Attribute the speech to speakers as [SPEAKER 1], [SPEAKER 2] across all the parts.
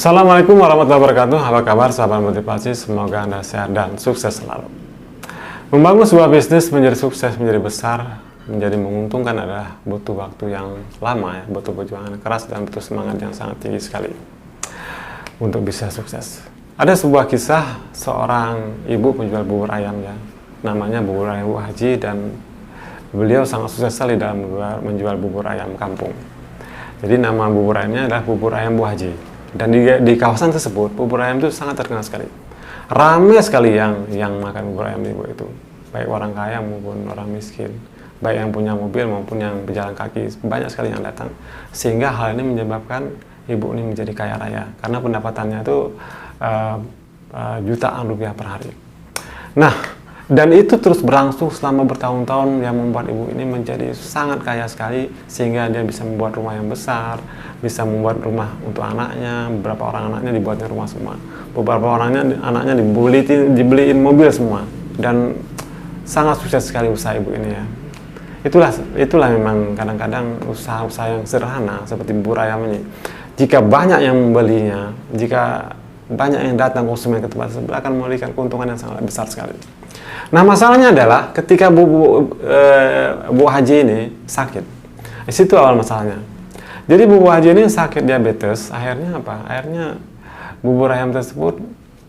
[SPEAKER 1] Assalamualaikum warahmatullahi wabarakatuh. Apa kabar sahabat motivasi? Semoga Anda sehat dan sukses selalu. Membangun sebuah bisnis menjadi sukses, menjadi besar, menjadi menguntungkan adalah butuh waktu yang lama, butuh perjuangan keras dan butuh semangat yang sangat tinggi sekali untuk bisa sukses. Ada sebuah kisah seorang ibu penjual bubur ayam, namanya bubur ayam Bu Haji, dan beliau sangat sukses sekali dalam menjual bubur ayam kampung. Jadi nama bubur ayamnya adalah bubur ayam Bu Haji. Dan di kawasan tersebut bubur ayam itu sangat terkenal sekali. Ramai sekali yang makan bubur ayam ibu itu, baik orang kaya maupun orang miskin, baik yang punya mobil maupun yang berjalan kaki, banyak sekali yang datang. Sehingga hal ini menyebabkan ibu ini menjadi kaya raya karena pendapatannya itu jutaan rupiah per hari. Nah, dan itu terus berlangsung selama bertahun-tahun yang membuat ibu ini menjadi sangat kaya sekali, sehingga dia bisa membuat rumah yang besar, bisa membuat rumah untuk anaknya. Beberapa orang anaknya dibuatnya rumah semua, beberapa anaknya dibeliin mobil semua, dan sangat sukses sekali usaha ibu ini ya. Itulah memang kadang-kadang usaha-usaha yang sederhana seperti bubur ayam ini, jika banyak yang membelinya, jika banyak yang datang konsumen ke tempat tersebut, akan memberikan keuntungan yang sangat besar sekali. Nah, masalahnya adalah ketika Bu Haji ini sakit. Di situ awal masalahnya. Jadi Bu Haji ini sakit diabetes, akhirnya apa? Akhirnya bubur ayam tersebut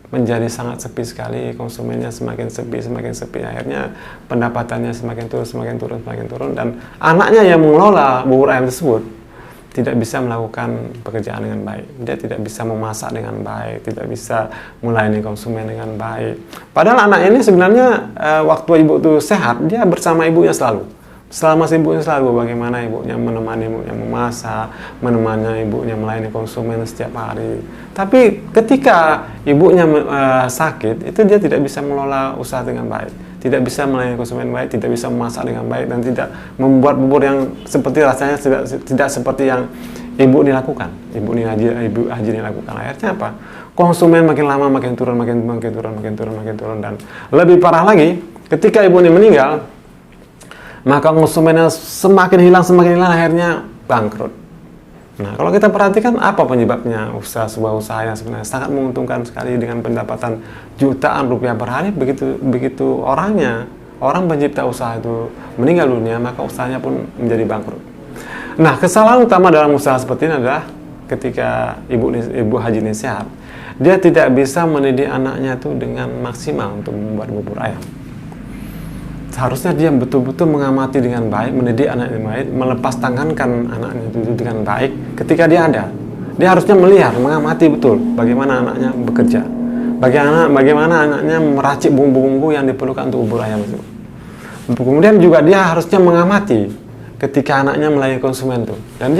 [SPEAKER 1] menjadi sangat sepi sekali, konsumennya semakin sepi. Akhirnya pendapatannya semakin turun, dan anaknya yang mengelola bubur ayam tersebut tidak bisa melakukan pekerjaan dengan baik. Dia tidak bisa memasak dengan baik, tidak bisa melayani konsumen dengan baik. Padahal anak ini sebenarnya waktu ibu itu sehat, dia bersama ibunya selalu. Selama ibunya selalu, bagaimana ibunya menemani ibunya memasak, menemani ibunya melayani konsumen setiap hari. Tapi ketika ibunya sakit, itu dia tidak bisa mengelola usaha dengan baik, tidak bisa melayani konsumen baik, tidak bisa memasak dengan baik, dan tidak membuat bubur yang seperti rasanya tidak seperti yang ibu ini lakukan. Ibu Haji ini lakukan. Akhirnya apa? Konsumen makin lama makin turun, dan lebih parah lagi, ketika ibu ini meninggal, maka konsumennya semakin hilang, akhirnya bangkrut. Nah, kalau kita perhatikan apa penyebabnya sebuah usaha yang sebenarnya sangat menguntungkan sekali dengan pendapatan jutaan rupiah per hari, begitu orang pencipta usaha itu meninggal dunia, maka usahanya pun menjadi bangkrut. Nah, kesalahan utama dalam usaha seperti ini adalah ketika ibu Haji ini sehat, dia tidak bisa mendidik anaknya itu dengan maksimal untuk membuat bubur ayam. Seharusnya dia betul-betul mengamati dengan baik, mendidik anaknya dengan baik, melepas tangankan anaknya itu dengan baik ketika dia ada. Dia harusnya melihat, mengamati betul bagaimana anaknya bekerja, bagaimana anaknya meracik bumbu-bumbu yang diperlukan untuk bubur ayam itu. Kemudian juga dia harusnya mengamati ketika anaknya melayani konsumen itu, dan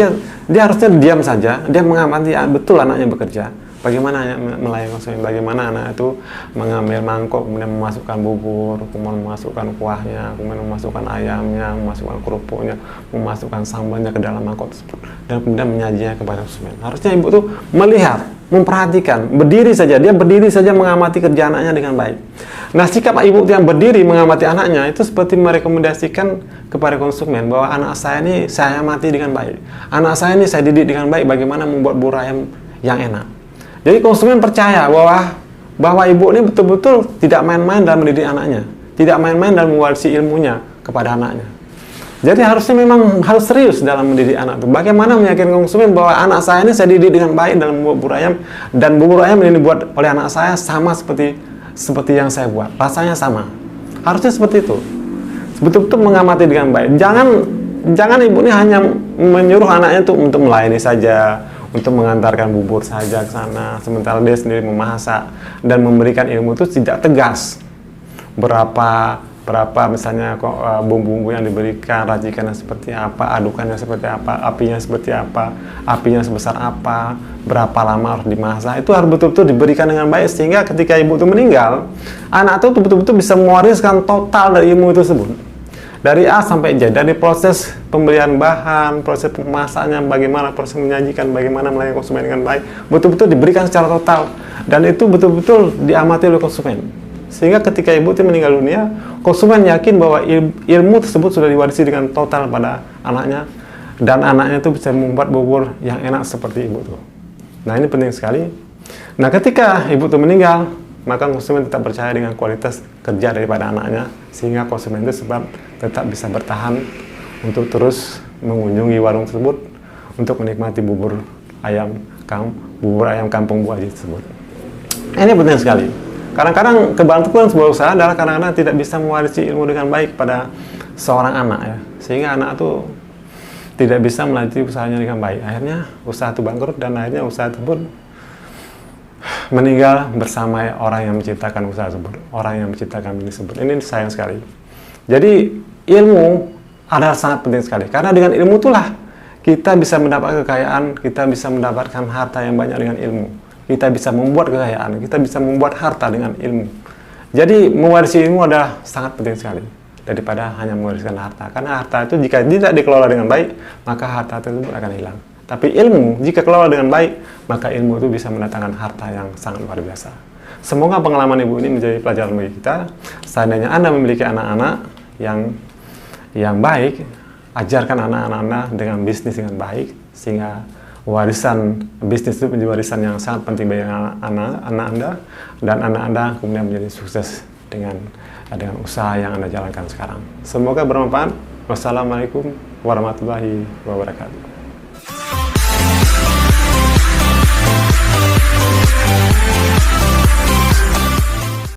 [SPEAKER 1] dia harusnya diam saja, dia mengamati betul anaknya bekerja, bagaimana melayani konsumen, bagaimana anak itu mengambil mangkok, kemudian memasukkan bubur, kemudian memasukkan kuahnya, kemudian memasukkan ayamnya, memasukkan kerupuknya, memasukkan sambalnya ke dalam mangkok tersebut, dan kemudian menyajinya kepada konsumen. Harusnya ibu itu melihat, memperhatikan, berdiri saja mengamati kerja anaknya dengan baik. Nah, sikap ibu yang berdiri mengamati anaknya itu seperti merekomendasikan kepada konsumen bahwa anak saya ini saya amati dengan baik, anak saya ini saya didik dengan baik bagaimana membuat bubur ayam yang enak. Jadi konsumen percaya bahwa ibu ini betul-betul tidak main-main dalam mendidik anaknya, tidak main-main dalam mewarisi ilmunya kepada anaknya. Jadi harusnya memang harus serius dalam mendidik anak itu. Bagaimana meyakinkan konsumen bahwa anak saya ini saya didik dengan baik dalam membuat bubur ayam, dan bubur ayam ini dibuat oleh anak saya sama seperti yang saya buat, rasanya sama. Harusnya seperti itu. Betul-betul mengamati dengan baik. Jangan ibu ini hanya menyuruh anaknya untuk melayani saja, untuk mengantarkan bubur saja ke sana, sementara dia sendiri memasak dan memberikan ilmu itu tidak tegas. Berapa misalnya bumbu-bumbu yang diberikan, racikannya seperti apa, adukannya seperti apa, apinya seperti apa, apinya sebesar apa, berapa lama harus dimasak, itu harus betul-betul diberikan dengan baik, sehingga ketika ibu itu meninggal, anak itu betul-betul bisa mewariskan total dari ilmu itu tersebut. Dari A sampai Z, dari proses pembelian bahan, proses pemasaknya, bagaimana proses menyajikan, bagaimana melayani konsumen dengan baik, betul-betul diberikan secara total, dan itu betul-betul diamati oleh konsumen. Sehingga ketika ibu itu meninggal dunia, konsumen yakin bahwa ilmu tersebut sudah diwarisi dengan total pada anaknya, dan anaknya itu bisa membuat bubur yang enak seperti ibu itu. Nah, ini penting sekali Nah, ketika ibu itu meninggal, maka konsumen tetap percaya dengan kualitas kerja daripada anaknya, sehingga konsumen itu sebab tetap bisa bertahan untuk terus mengunjungi warung tersebut untuk menikmati bubur ayam kampung Bu Aji tersebut. Ini penting sekali. Kadang-kadang kebantuan sebuah usaha adalah kadang-kadang tidak bisa mewarisi ilmu dengan baik pada seorang anak ya, sehingga anak itu tidak bisa melanjutkan usahanya dengan baik. Akhirnya usaha itu bangkrut dan akhirnya usaha tersebut meninggal bersama orang yang menciptakan usaha tersebut, orang yang menciptakan bisnis tersebut. Ini sayang sekali. Jadi ilmu adalah sangat penting sekali, karena dengan ilmu itulah kita bisa mendapat kekayaan, kita bisa mendapatkan harta yang banyak dengan ilmu. Kita bisa membuat kekayaan, kita bisa membuat harta dengan ilmu. Jadi mewarisi ilmu adalah sangat penting sekali daripada hanya mewariskan harta. Karena harta itu jika tidak dikelola dengan baik, maka harta tersebut akan hilang. Tapi ilmu jika kelola dengan baik, maka ilmu itu bisa mendatangkan harta yang sangat luar biasa. Semoga pengalaman Ibu ini menjadi pelajaran bagi kita. Seandainya Anda memiliki anak-anak yang baik, ajarkan anak-anak Anda dengan bisnis dengan baik, sehingga warisan bisnis itu menjadi warisan yang sangat penting bagi anak Anda, dan anak Anda kemudian menjadi sukses dengan usaha yang Anda jalankan sekarang. Semoga bermanfaat. Wassalamualaikum warahmatullahi wabarakatuh.